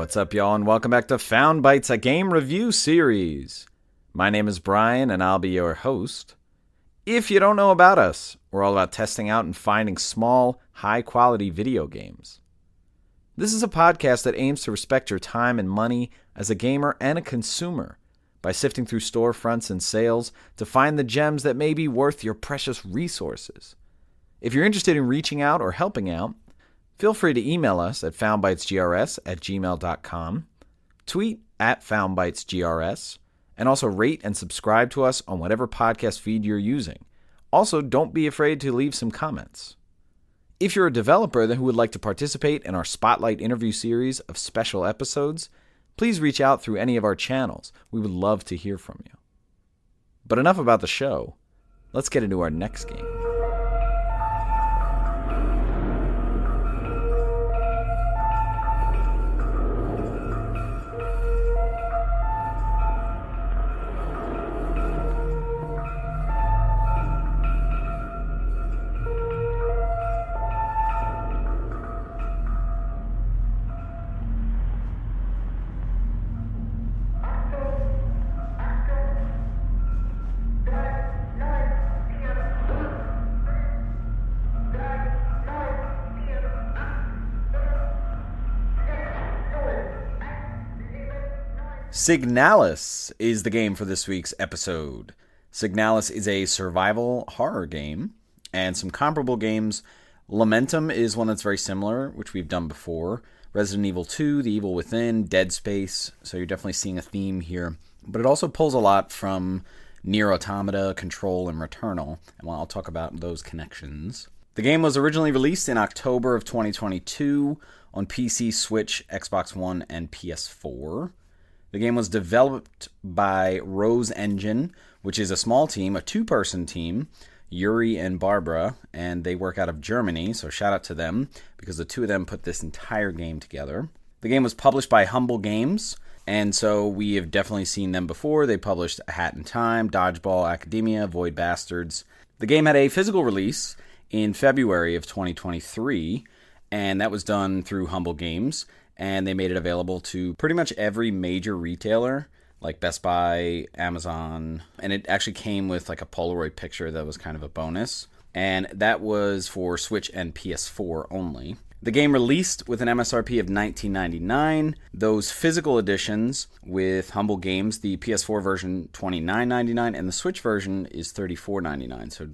What's up, y'all, and welcome back to Found Bytes, a game review series. My name is Brian, and I'll be your host. If you don't know about us, we're all about testing out and finding small, high-quality video games. This is a podcast that aims to respect your time and money as a gamer and a consumer by sifting through storefronts and sales to find the gems that may be worth your precious resources. If you're interested in reaching out or helping out, feel free to email us at foundbytesgrs@gmail.com, tweet at foundbytesgrs, and also rate and subscribe to us on whatever podcast feed you're using. Also, don't be afraid to leave some comments. If you're a developer who would like to participate in our Spotlight interview series of special episodes, please reach out through any of our channels. We would love to hear from you. But enough about the show. Let's get into our next game. Signalis is the game for this week's episode. Signalis is a survival horror game, and some comparable games. Lamentum is one that's very similar, which we've done before. Resident Evil 2, The Evil Within, Dead Space, so you're definitely seeing a theme here. But it also pulls a lot from Nier Automata, Control, and Returnal, and I'll talk about those connections. The game was originally released in October of 2022 on PC, Switch, Xbox One, and PS4. The game was developed by Rose Engine, which is a small team, a two-person team, Yuri and Barbara, and they work out of Germany, so shout out to them, because the two of them put this entire game together. The game was published by Humble Games, and so we have definitely seen them before. They published A Hat in Time, Dodgeball Academia, Void Bastards. The game had a physical release in February of 2023, and that was done through Humble Games. And they made it available to pretty much every major retailer, like Best Buy, Amazon, and it actually came with like a Polaroid picture that was kind of a bonus, and that was for Switch and PS4 only. The game released with an MSRP of $19.99. Those physical editions with Humble Games, the PS4 version $29.99, and the Switch version is $34.99, so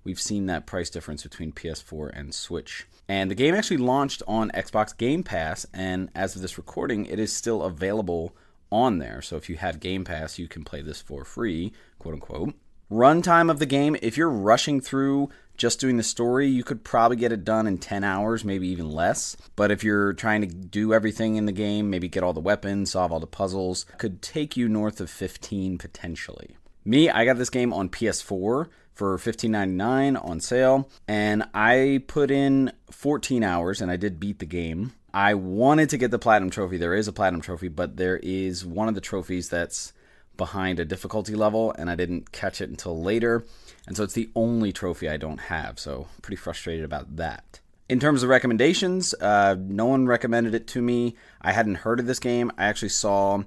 we've seen that price difference between PS4 and Switch. And the game actually launched on Xbox Game Pass, and as of this recording, it is still available on there. So if you have Game Pass, you can play this for free, quote unquote. Runtime of the game, if you're rushing through just doing the story, you could probably get it done in 10 hours, maybe even less. But if you're trying to do everything in the game, maybe get all the weapons, solve all the puzzles, it could take you north of 15 potentially. Me, I got this game on PS4 for $15.99 on sale, and I put in 14 hours, and I did beat the game. I wanted to get the Platinum Trophy. There is a Platinum Trophy, but there is one of the trophies that's behind a difficulty level, and I didn't catch it until later, and so it's the only trophy I don't have, so I'm pretty frustrated about that. In terms of recommendations, no one recommended it to me. I hadn't heard of this game. I actually saw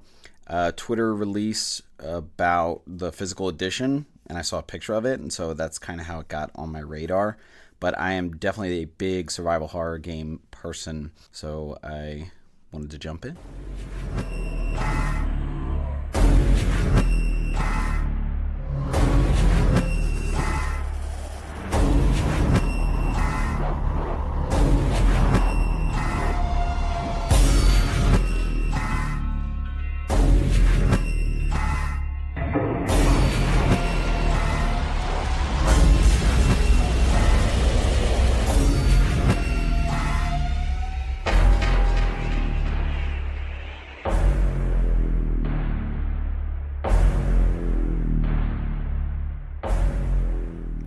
a Twitter release about the physical edition, and I saw a picture of it, and so that's kind of how it got on my radar. But I am definitely a big survival horror game person, so I wanted to jump in.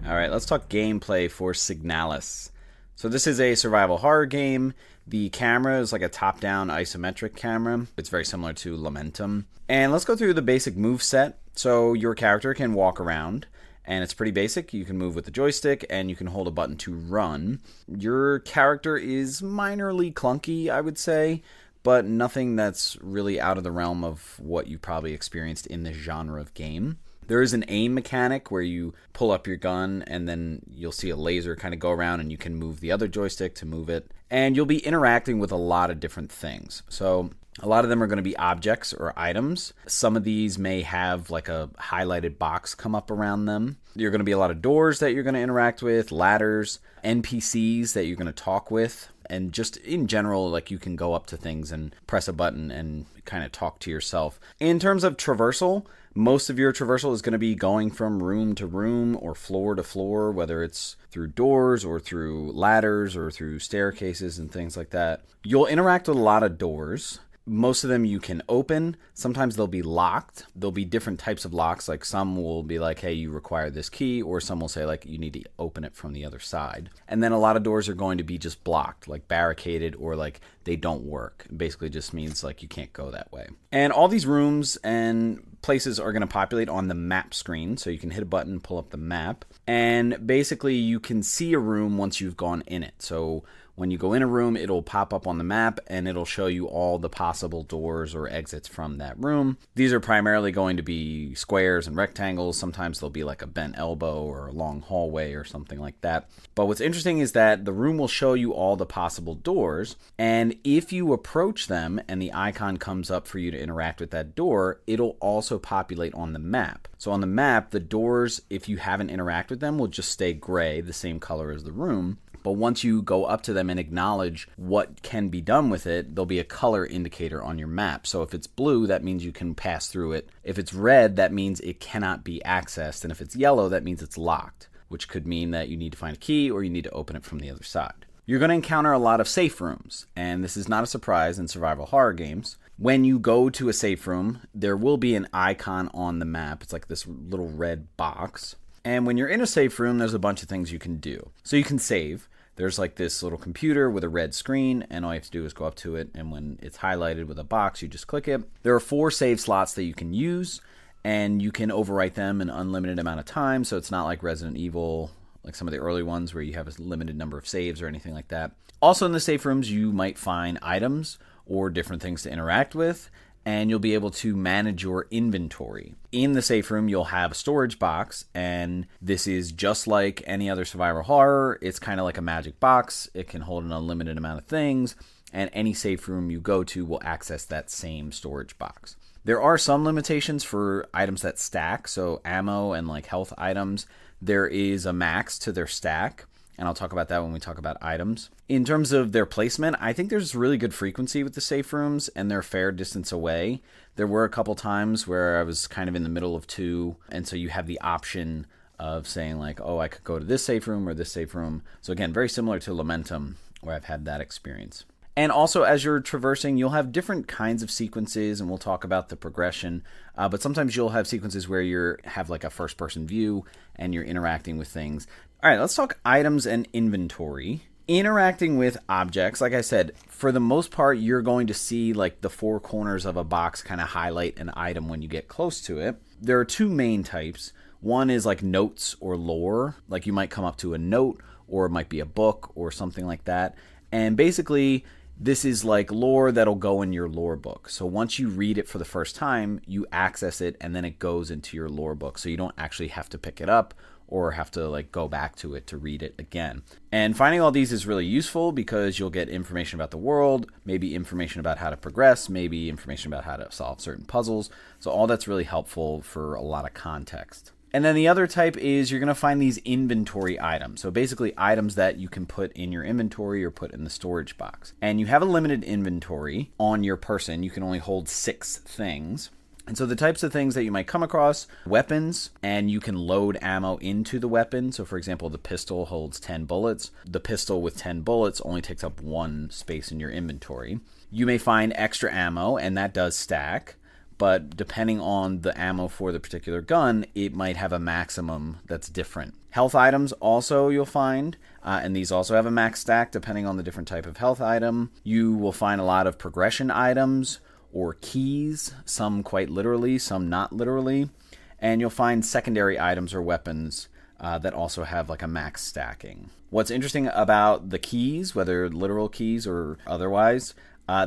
Alright, let's talk gameplay for Signalis. So this is a survival horror game. The camera is like a top-down isometric camera. It's very similar to Lamentum. And let's go through the basic move set. So your character can walk around, and it's pretty basic. You can move with the joystick, and you can hold a button to run. Your character is minorly clunky, I would say, but nothing that's really out of the realm of what you probably experienced in this genre of game. There is an aim mechanic where you pull up your gun and then you'll see a laser kind of go around and you can move the other joystick to move it. And you'll be interacting with a lot of different things. So a lot of them are going to be objects or items. Some of these may have like a highlighted box come up around them. You're going to be a lot of doors that you're going to interact with, ladders, NPCs that you're going to talk with. And just in general, like you can go up to things and press a button and kind of talk to yourself. In terms of traversal, most of your traversal is going to be going from room to room or floor to floor, whether it's through doors or through ladders or through staircases and things like that. You'll interact with a lot of doors. Most of them you can open. Sometimes they'll be locked. There'll be different types of locks. Like some will be like, hey, you require this key, or some will say like you need to open it from the other side. And then a lot of doors are going to be just blocked, like barricaded, or like they don't work. It basically just means like you can't go that way. And all these rooms and places are going to populate on the map screen. So you can hit a button, pull up the map, and basically you can see a room once you've gone in it. So when you go in a room, it'll pop up on the map and it'll show you all the possible doors or exits from that room. These are primarily going to be squares and rectangles. Sometimes they'll be like a bent elbow or a long hallway or something like that. But what's interesting is that the room will show you all the possible doors. And if you approach them and the icon comes up for you to interact with that door, it'll also populate on the map. So on the map, the doors, if you haven't interacted with them, will just stay gray, the same color as the room. But once you go up to them and acknowledge what can be done with it, there'll be a color indicator on your map. So if it's blue, that means you can pass through it. If it's red, that means it cannot be accessed. And if it's yellow, that means it's locked, which could mean that you need to find a key or you need to open it from the other side. You're going to encounter a lot of safe rooms, and this is not a surprise in survival horror games. When you go to a safe room, there will be an icon on the map. It's like this little red box. And when you're in a safe room, there's a bunch of things you can do. So you can save. There's like this little computer with a red screen, and all you have to do is go up to it, and when it's highlighted with a box, you just click it. There are 4 save slots that you can use, and you can overwrite them an unlimited amount of time, so it's not like Resident Evil, like some of the early ones where you have a limited number of saves or anything like that. Also in the safe rooms, you might find items or different things to interact with, and you'll be able to manage your inventory. In the safe room, you'll have a storage box, and this is just like any other survival horror. It's kind of like a magic box. It can hold an unlimited amount of things, and any safe room you go to will access that same storage box. There are some limitations for items that stack, so ammo and like health items. There is a max to their stack, and I'll talk about that when we talk about items. In terms of their placement, I think there's really good frequency with the safe rooms, and they're a fair distance away. There were a couple times where I was kind of in the middle of 2, and so you have the option of saying like, oh, I could go to this safe room or this safe room. So again, very similar to Lamentum, where I've had that experience. And also, as you're traversing, you'll have different kinds of sequences, and we'll talk about the progression. But sometimes you'll have sequences where you have like a first-person view, and you're interacting with things. All right, let's talk items and inventory. Interacting with objects, like I said, for the most part, you're going to see like the 4 corners of a box kind of highlight an item when you get close to it. There are 2 main types. One is like notes or lore. Like you might come up to a note, or it might be a book or something like that. And basically, this is like lore that'll go in your lore book. So once you read it for the first time, you access it, and then it goes into your lore book. So you don't actually have to pick it up or have to like go back to it to read it again. And finding all these is really useful because you'll get information about the world, maybe information about how to progress, maybe information about how to solve certain puzzles. So all that's really helpful for a lot of context. And then the other type is you're going to find these inventory items. So basically items that you can put in your inventory or put in the storage box. And you have a limited inventory on your person. You can only hold 6 things. And so the types of things that you might come across, weapons, and you can load ammo into the weapon. So for example, the pistol holds 10 bullets. The pistol with 10 bullets only takes up 1 space in your inventory. You may find extra ammo, and that does stack. But depending on the ammo for the particular gun, it might have a maximum that's different. Health items also you'll find, and these also have a max stack depending on the different type of health item. You will find a lot of progression items or keys, some quite literally, some not literally. And you'll find secondary items or weapons that also have like a max stacking. What's interesting about the keys, whether literal keys or otherwise,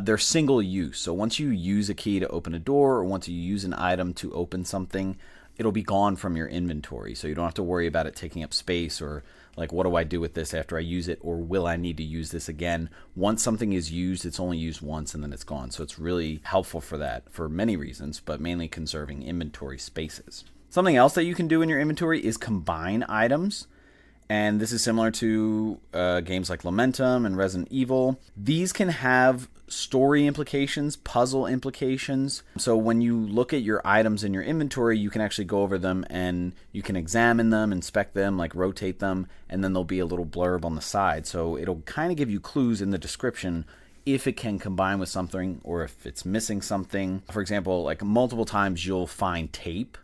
They're single use. So once you use a key to open a door, or once you use an item to open something, it'll be gone from your inventory. So you don't have to worry about it taking up space, or like, what do I do with this after I use it, or will I need to use this again? Once something is used, it's only used once and then it's gone. So it's really helpful for that for many reasons, but mainly conserving inventory spaces. Something else that you can do in your inventory is combine items. And this is similar to games like Lamentum and Resident Evil. These can have story implications, puzzle implications. So when you look at your items in your inventory, you can actually go over them and you can examine them, inspect them, like rotate them, and then there'll be a little blurb on the side. So it'll kind of give you clues in the description if it can combine with something or if it's missing something. For example, like multiple times you'll find tape,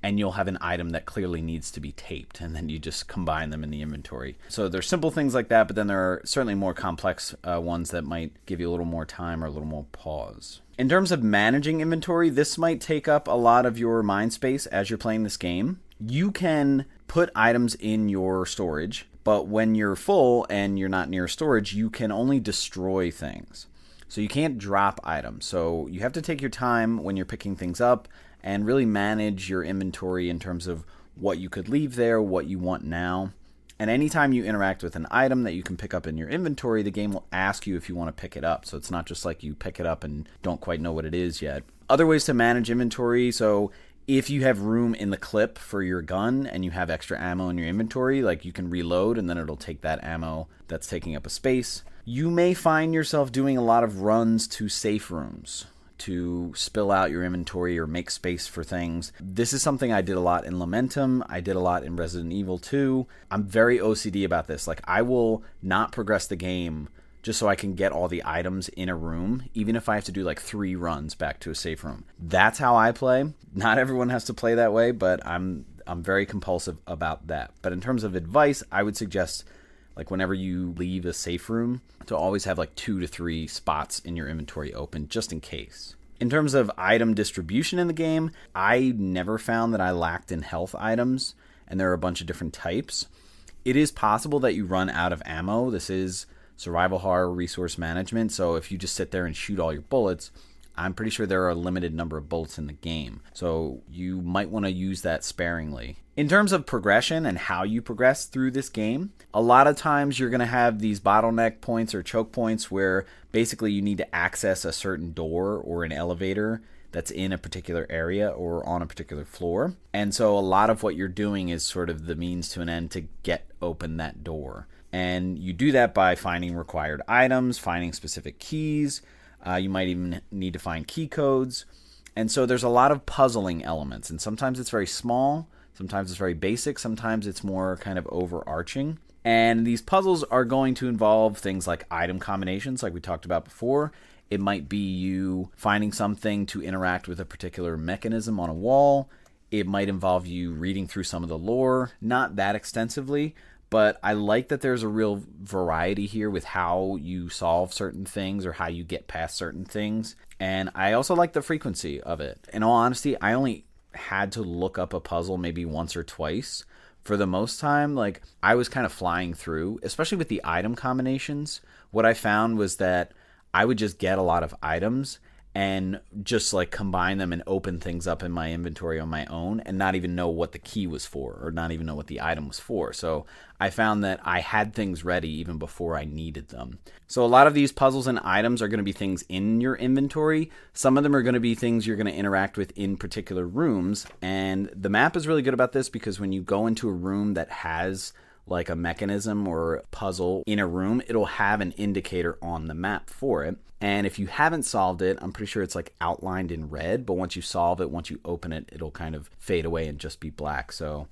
and you'll have an item that clearly needs to be taped, and then you just combine them in the inventory. So there's simple things like that, but then there are certainly more complex ones that might give you a little more time or a little more pause. In terms of managing inventory, this might take up a lot of your mind space as you're playing this game. You can put items in your storage, but when you're full and you're not near storage, you can only destroy things. So you can't drop items. So you have to take your time when you're picking things up and really manage your inventory in terms of what you could leave there, what you want now. And anytime you interact with an item that you can pick up in your inventory, the game will ask you if you want to pick it up. So it's not just like you pick it up and don't quite know what it is yet. Other ways to manage inventory. So if you have room in the clip for your gun and you have extra ammo in your inventory, like you can reload and then it'll take that ammo that's taking up a space. You may find yourself doing a lot of runs to safe rooms to spill out your inventory or make space for things. This is something I did a lot in Lamentum. I did a lot in Resident Evil 2. I'm very OCD about this. Like, I will not progress the game just so I can get all the items in a room, even if I have to do like 3 runs back to a safe room. That's how I play. Not everyone has to play that way, but I'm very compulsive about that. But in terms of advice, I would suggest, like, whenever you leave a safe room, to always have like 2 to 3 spots in your inventory open, just in case. In terms of item distribution in the game, I never found that I lacked in health items, and there are a bunch of different types. It is possible that you run out of ammo. This is survival horror resource management, so if you just sit there and shoot all your bullets, I'm pretty sure there are a limited number of bullets in the game, so you might want to use that sparingly. In terms of progression and how you progress through this game, a lot of times you're going to have these bottleneck points or choke points where basically you need to access a certain door or an elevator that's in a particular area or on a particular floor. And so a lot of what you're doing is sort of the means to an end to get open that door. And you do that by finding required items, finding specific keys. You might even need to find key codes. And so there's a lot of puzzling elements. And sometimes it's very small. Sometimes it's very basic. Sometimes it's more kind of overarching. And these puzzles are going to involve things like item combinations, like we talked about before. It might be you finding something to interact with a particular mechanism on a wall. It might involve you reading through some of the lore, not that extensively, but I like that there's a real variety here with how you solve certain things or how you get past certain things. And I also like the frequency of it. In all honesty, I only had to look up a puzzle maybe once or twice. For the most time, like, I was kind of flying through, especially with the item combinations. What I found was that I would just get a lot of items and just like combine them and open things up in my inventory on my own and not even know what the key was for or not even know what the item was for. So I found that I had things ready even before I needed them. So a lot of these puzzles and items are going to be things in your inventory. Some of them are going to be things you're going to interact with in particular rooms. And the map is really good about this because when you go into a room that has like a mechanism or a puzzle in a room, it'll have an indicator on the map for it. And if you haven't solved it, I'm pretty sure it's like outlined in red, but once you solve it, once you open it, it'll kind of fade away and just be black. So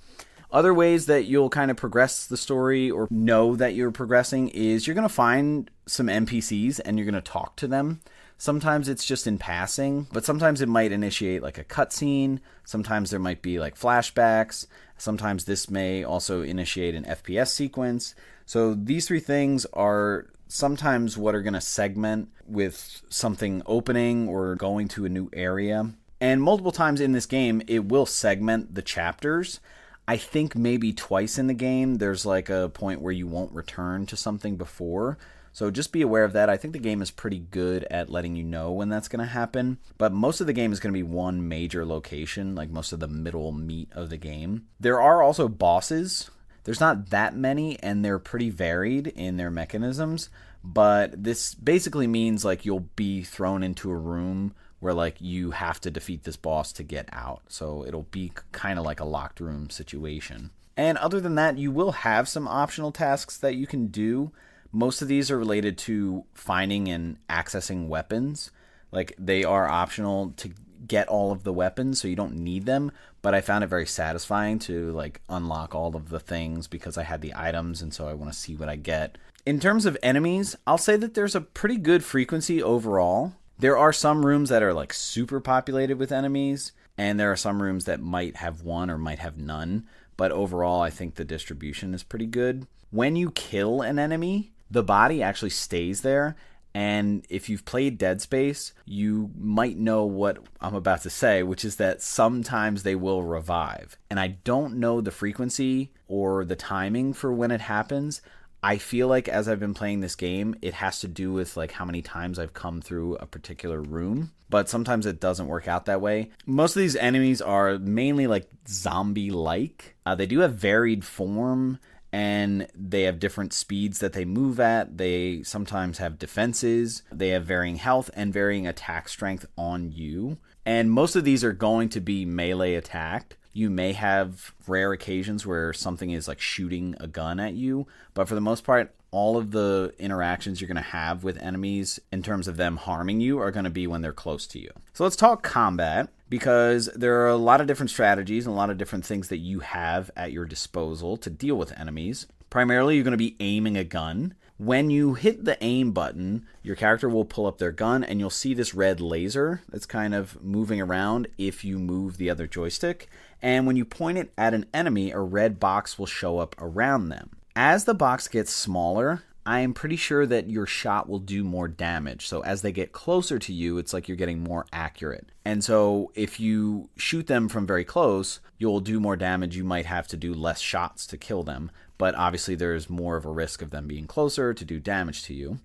other ways that you'll kind of progress the story or know that you're progressing is you're going to find some NPCs and you're going to talk to them. Sometimes it's just in passing, but sometimes it might initiate like a cutscene. Sometimes there might be like flashbacks. Sometimes this may also initiate an FPS sequence. So these 3 things are sometimes what are going to segment with something opening or going to a new area. And multiple times in this game, it will segment the chapters. I think maybe twice in the game, there's like a point where you won't return to something before. So just be aware of that. I think the game is pretty good at letting you know when that's going to happen. But most of the game is going to be one major location, like most of the middle meat of the game. There are also bosses. There's not that many, and they're pretty varied in their mechanisms. But this basically means like you'll be thrown into a room where like you have to defeat this boss to get out. So it'll be kind of like a locked room situation. And other than that, you will have some optional tasks that you can do. Most of these are related to finding and accessing weapons. Like, they are optional to get all of the weapons, so you don't need them. But I found it very satisfying to, like, unlock all of the things because I had the items, and so I want to see what I get. In terms of enemies, I'll say that there's a pretty good frequency overall. There are some rooms that are, like, super populated with enemies, and there are some rooms that might have one or might have none. But overall, I think the distribution is pretty good. When you kill an enemy, the body actually stays there. And if you've played Dead Space, you might know what I'm about to say, which is that sometimes they will revive. And I don't know the frequency or the timing for when it happens. I feel like as I've been playing this game, it has to do with like how many times I've come through a particular room. But sometimes it doesn't work out that way. Most of these enemies are mainly like zombie-like. They do have varied form, and they have different speeds that they move at. They sometimes have defenses. They have varying health and varying attack strength on you. And most of these are going to be melee attacked. You may have rare occasions where something is like shooting a gun at you, but for the most part, all of the interactions you're going to have with enemies in terms of them harming you are going to be when they're close to you. So let's talk combat, because there are a lot of different strategies and a lot of different things that you have at your disposal to deal with enemies. Primarily, you're going to be aiming a gun. When you hit the aim button, your character will pull up their gun, and you'll see this red laser that's kind of moving around if you move the other joystick. And when you point it at an enemy, a red box will show up around them. As the box gets smaller, I am pretty sure that your shot will do more damage. So as they get closer to you, it's like you're getting more accurate. And so if you shoot them from very close, you'll do more damage. You might have to do less shots to kill them. But obviously there's more of a risk of them being closer to do damage to you.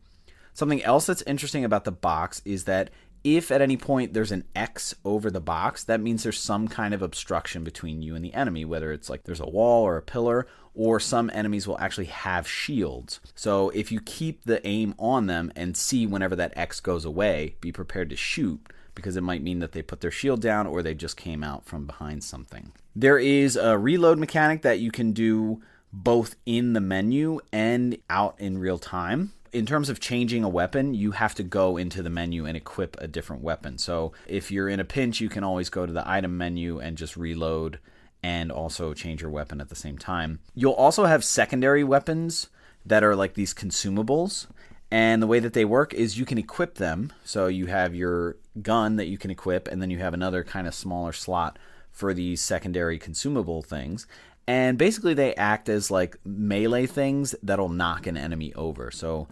Something else that's interesting about the box is that if at any point there's an X over the box, that means there's some kind of obstruction between you and the enemy, whether it's like there's a wall or a pillar, or some enemies will actually have shields. So if you keep the aim on them and see whenever that X goes away, be prepared to shoot, because it might mean that they put their shield down or they just came out from behind something. There is a reload mechanic that you can do both in the menu and out in real time. In terms of changing a weapon, you have to go into the menu and equip a different weapon. So if you're in a pinch, you can always go to the item menu and just reload and also change your weapon at the same time. You'll also have secondary weapons that are like these consumables. And the way that they work is you can equip them. So you have your gun that you can equip, and then you have another kind of smaller slot for these secondary consumable things. And basically they act as like melee things that'll knock an enemy over. So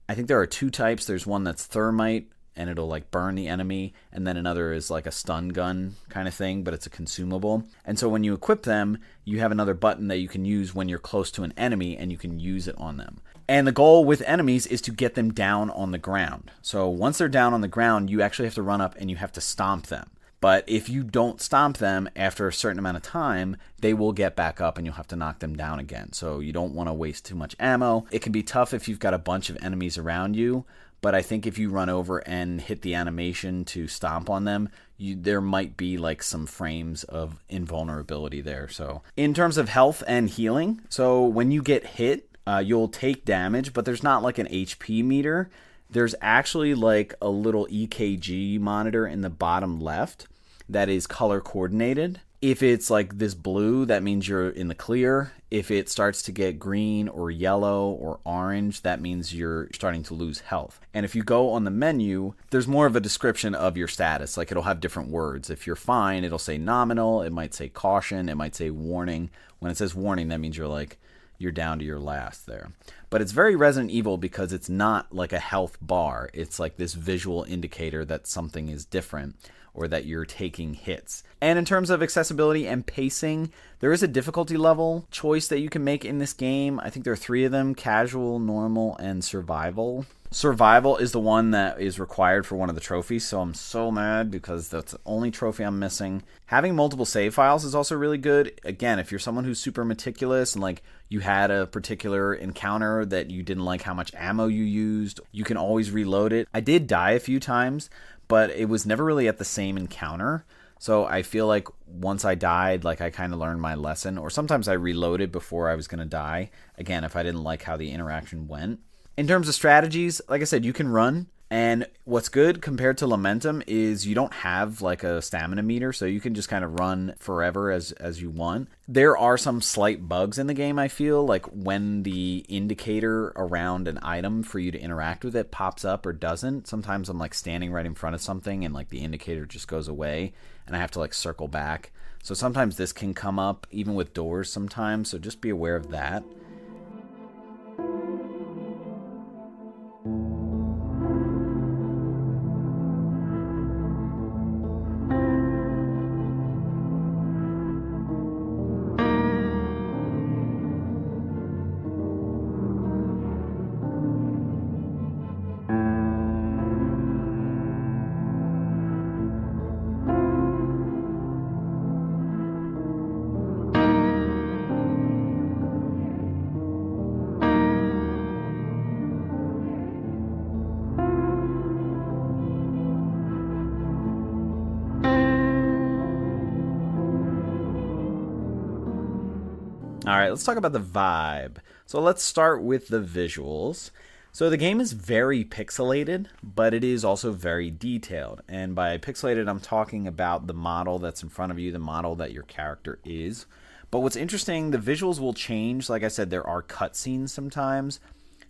I think there are two types. There's one that's thermite, and it'll like burn the enemy. And then another is like a stun gun kind of thing, but it's a consumable. And so when you equip them, you have another button that you can use when you're close to an enemy, and you can use it on them. And the goal with enemies is to get them down on the ground. So once they're down on the ground, you actually have to run up and you have to stomp them. But if you don't stomp them after a certain amount of time, they will get back up and you'll have to knock them down again. So you don't want to waste too much ammo. It can be tough if you've got a bunch of enemies around you, but I think if you run over and hit the animation to stomp on them, there might be like some frames of invulnerability there. So in terms of health and healing, so when you get hit, you'll take damage, but there's not like an HP meter. There's actually like a little EKG monitor in the bottom left that is color coordinated. If it's like this blue, that means you're in the clear. If it starts to get green or yellow or orange, that means you're starting to lose health. And if you go on the menu, there's more of a description of your status. Like it'll have different words. If you're fine, it'll say nominal. It might say caution. It might say warning. When it says warning, that means you're down to your last there. But it's very Resident Evil because it's not like a health bar. It's like this visual indicator that something is different. or that you're taking hits. And in terms of accessibility and pacing, there is a difficulty level choice that you can make in this game. I think there are 3 of them: casual, normal, and survival. Survival is the one that is required for one of the trophies, so I'm so mad because that's the only trophy I'm missing. Having multiple save files is also really good. Again, if you're someone who's super meticulous and like you had a particular encounter that you didn't like how much ammo you used, you can always reload it. I did die a few times, but it was never really at the same encounter. So I feel like once I died, like I kind of learned my lesson, or sometimes I reloaded before I was going to die. Again, if I didn't like how the interaction went. In terms of strategies, like I said, you can run. And what's good compared to Lamentum is you don't have like a stamina meter, so you can just kind of run forever as you want. There are some slight bugs in the game, I feel, like when the indicator around an item for you to interact with it pops up or doesn't. Sometimes I'm like standing right in front of something and like the indicator just goes away and I have to like circle back. So sometimes this can come up even with doors sometimes, so just be aware of that. All right, let's talk about the vibe. So let's start with the visuals. So the game is very pixelated, but it is also very detailed. And by pixelated, I'm talking about the model that's in front of you, the model that your character is. But what's interesting, the visuals will change. Like I said, there are cutscenes sometimes.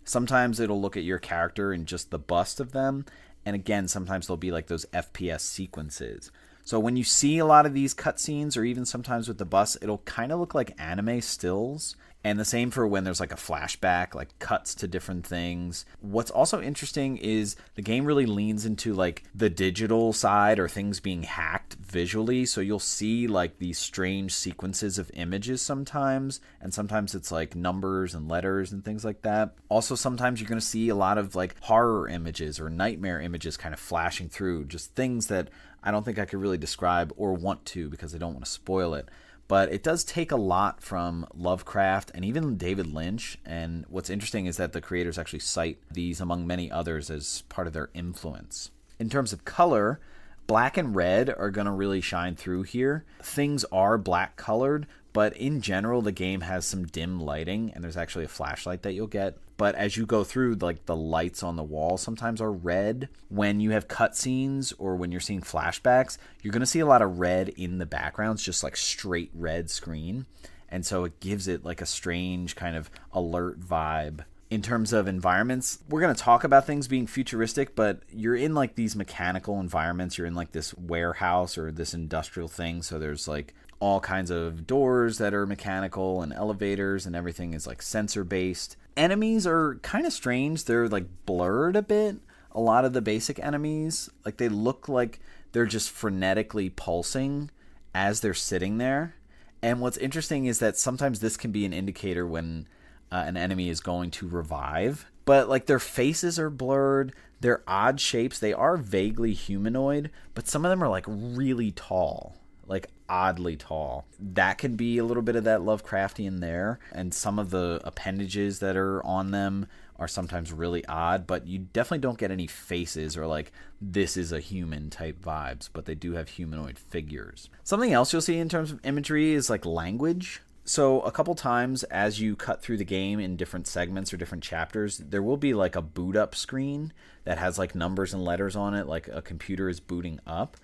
Sometimes it'll look at your character and just the bust of them. And again, sometimes there'll be like those FPS sequences. So when you see a lot of these cutscenes, or even sometimes with the bus, it'll kind of look like anime stills. And the same for when there's like a flashback, like cuts to different things. What's also interesting is the game really leans into like the digital side, or things being hacked visually. So you'll see like these strange sequences of images sometimes. And sometimes it's like numbers and letters and things like that. Also, sometimes you're going to see a lot of like horror images or nightmare images kind of flashing through. Just things that I don't think I could really describe or want to, because I don't want to spoil it. But it does take a lot from Lovecraft and even David Lynch. And what's interesting is that the creators actually cite these, among many others, as part of their influence. In terms of color, black and red are going to really shine through here. Things are black colored, but in general, the game has some dim lighting, and there's actually a flashlight that you'll get. But as you go through, like the lights on the wall sometimes are red. When you have cutscenes or when you're seeing flashbacks, you're going to see a lot of red in the backgrounds, just like straight red screen. And so it gives it like a strange kind of alert vibe. In terms of environments, we're going to talk about things being futuristic, but you're in like these mechanical environments. You're in like this warehouse or this industrial thing. So there's like all kinds of doors that are mechanical and elevators, and everything is like sensor based. Enemies are kind of strange. They're like blurred a bit. A lot of the basic enemies, like they look like they're just frenetically pulsing as they're sitting there. And what's interesting is that sometimes this can be an indicator when an enemy is going to revive. But like their faces are blurred. They're odd shapes. They are vaguely humanoid, but some of them are like really tall. Like oddly tall. That can be a little bit of that Lovecraftian there. And some of the appendages that are on them are sometimes really odd, but you definitely don't get any faces or like this is a human type vibes, but they do have humanoid figures. Something else you'll see in terms of imagery is like language. So a couple times as you cut through the game in different segments or different chapters, there will be like a boot up screen that has like numbers and letters on it, like a computer is booting up.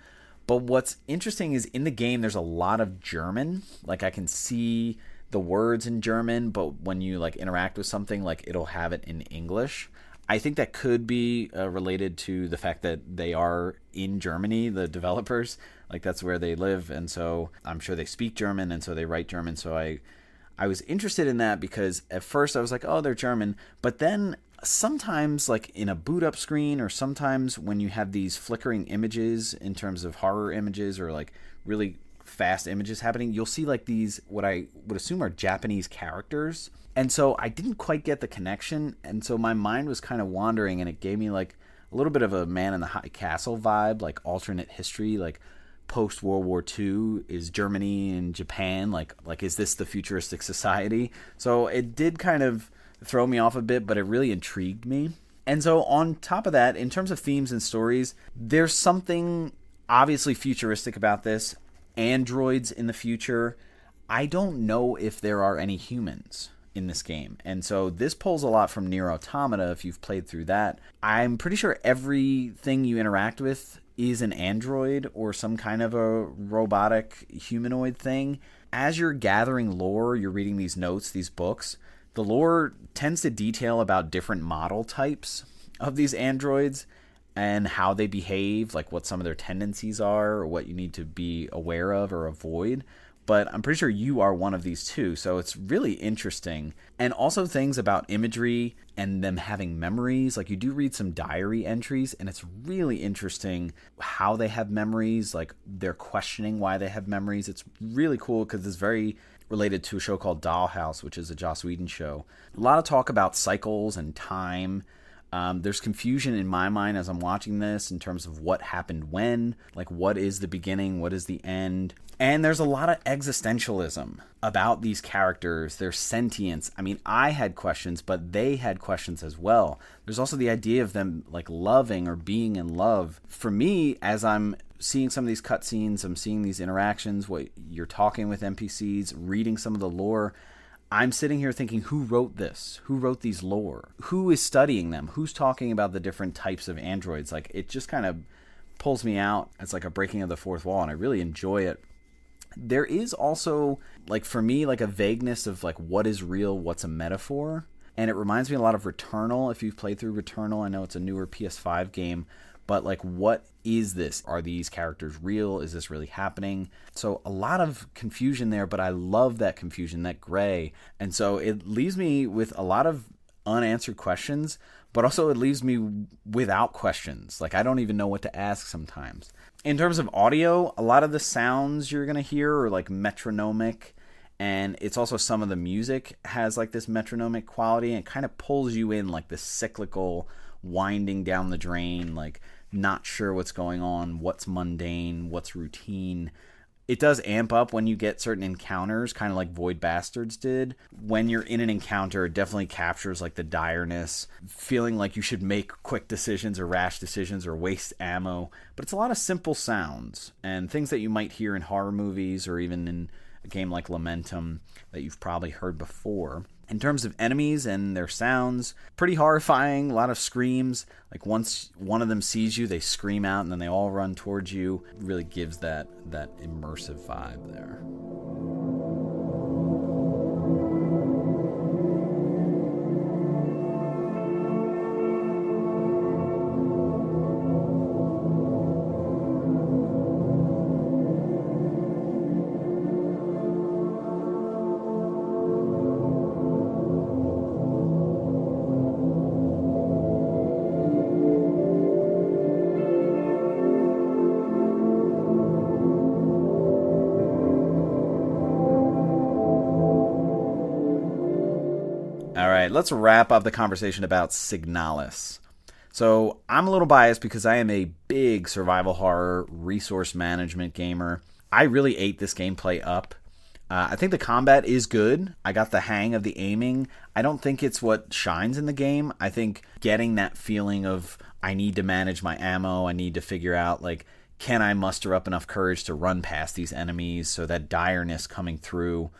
But what's interesting is in the game, there's a lot of German. Like I can see the words in German, but when you like interact with something, like it'll have it in English. I think that could be related to the fact that they are in Germany, the developers. Like that's where they live, and so I'm sure they speak German, and so they write German. So I was interested in that because at first I was like, oh, they're German. But then sometimes, like in a boot up screen, or sometimes when you have these flickering images in terms of horror images or like really fast images happening, you'll see like these, what I would assume are Japanese characters. And so I didn't quite get the connection. And so my mind was kind of wandering, and it gave me like a little bit of a Man in the High Castle vibe, like alternate history, like post World War II, is Germany and Japan, like is this the futuristic society? So it did kind of throw me off a bit, but it really intrigued me. And so on top of that, in terms of themes and stories, there's something obviously futuristic about this. Androids in the future. I don't know if there are any humans in this game. And so this pulls a lot from Nier Automata if you've played through that. I'm pretty sure everything you interact with is an android or some kind of a robotic humanoid thing. As you're gathering lore, you're reading these notes, these books, the lore tends to detail about different model types of these androids and how they behave, like what some of their tendencies are or what you need to be aware of or avoid. But I'm pretty sure you are one of these too, so it's really interesting. And also things about imagery and them having memories. Like you do read some diary entries, and it's really interesting how they have memories, like they're questioning why they have memories. It's really cool because it's very related to a show called Dollhouse, which is a Joss Whedon show. A lot of talk about cycles and time. There's confusion in my mind as I'm watching this in terms of what happened when, like what is the beginning, what is the end. And there's a lot of existentialism about these characters, their sentience. I mean, I had questions, but they had questions as well. There's also the idea of them like loving or being in love. For me, as I'm seeing some of these cutscenes, I'm seeing these interactions, what you're talking with NPCs, reading some of the lore, I'm sitting here thinking, who wrote this? Who wrote these lore? Who is studying them? Who's talking about the different types of androids? Like, it just kind of pulls me out. It's like a breaking of the fourth wall, and I really enjoy it. There is also, like, for me, like a vagueness of, like, what is real, what's a metaphor. And it reminds me a lot of Returnal. If you've played through Returnal, I know it's a newer PS5 game. But, like, what is this? Are these characters real? Is this really happening? So a lot of confusion there, but I love that confusion, that gray. And so it leaves me with a lot of unanswered questions, but also it leaves me without questions. Like, I don't even know what to ask sometimes. In terms of audio, a lot of the sounds you're going to hear are, like, metronomic. And it's also some of the music has, like, this metronomic quality. And it kind of pulls you in, like, this cyclical winding down the drain, like, not sure what's going on, what's mundane, what's routine. It does amp up when you get certain encounters, kind of like Void Bastards did. When you're in an encounter, it definitely captures like the direness, feeling like you should make quick decisions or rash decisions or waste ammo. But it's a lot of simple sounds and things that you might hear in horror movies or even in a game like Lamentum that you've probably heard before. In terms of enemies and their sounds, pretty horrifying, a lot of screams. Like once one of them sees you, they scream out and then they all run towards you. It really gives that immersive vibe there. All right, let's wrap up the conversation about Signalis. So I'm a little biased because I am a big survival horror resource management gamer. I really ate this gameplay up. I think the combat is good. I got the hang of the aiming. I don't think it's what shines in the game. I think getting that feeling of I need to manage my ammo, I need to figure out, like, can I muster up enough courage to run past these enemies, so that direness coming through.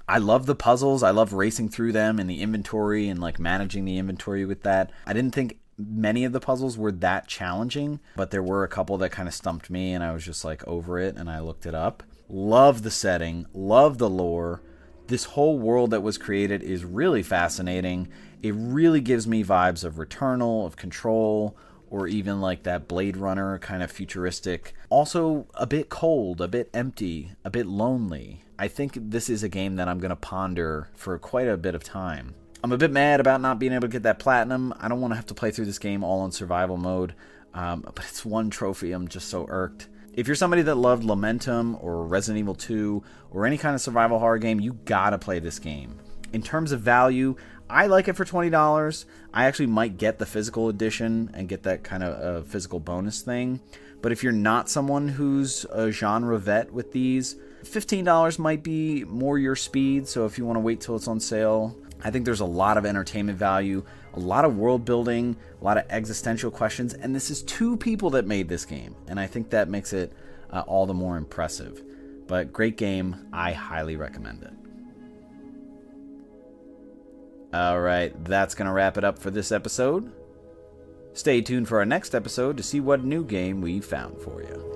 I love the puzzles. I love racing through them and the inventory and like managing the inventory with that. I didn't think many of the puzzles were that challenging, but there were a couple that kind of stumped me and I was just like over it and I looked it up. Love the setting. Love the lore. This whole world that was created is really fascinating. It really gives me vibes of Returnal, of Control, or even like that Blade Runner kind of futuristic. Also a bit cold, a bit empty, a bit lonely. I think this is a game that I'm going to ponder for quite a bit of time. I'm a bit mad about not being able to get that platinum. I don't want to have to play through this game all in survival mode, but it's one trophy. I'm just so irked. If you're somebody that loved Lamentum or Resident Evil 2 or any kind of survival horror game, you gotta play this game. In terms of value, I like it for $20. I actually might get the physical edition and get that kind of physical bonus thing. But if you're not someone who's a genre vet with these, $15 might be more your speed. So if you want to wait till it's on sale, I think there's a lot of entertainment value, a lot of world building, a lot of existential questions, and this is 2 people that made this game, and I think that makes it all the more impressive. But great game, I highly recommend it. Alright, that's going to wrap it up for this episode. Stay tuned for our next episode to see what new game we found for you.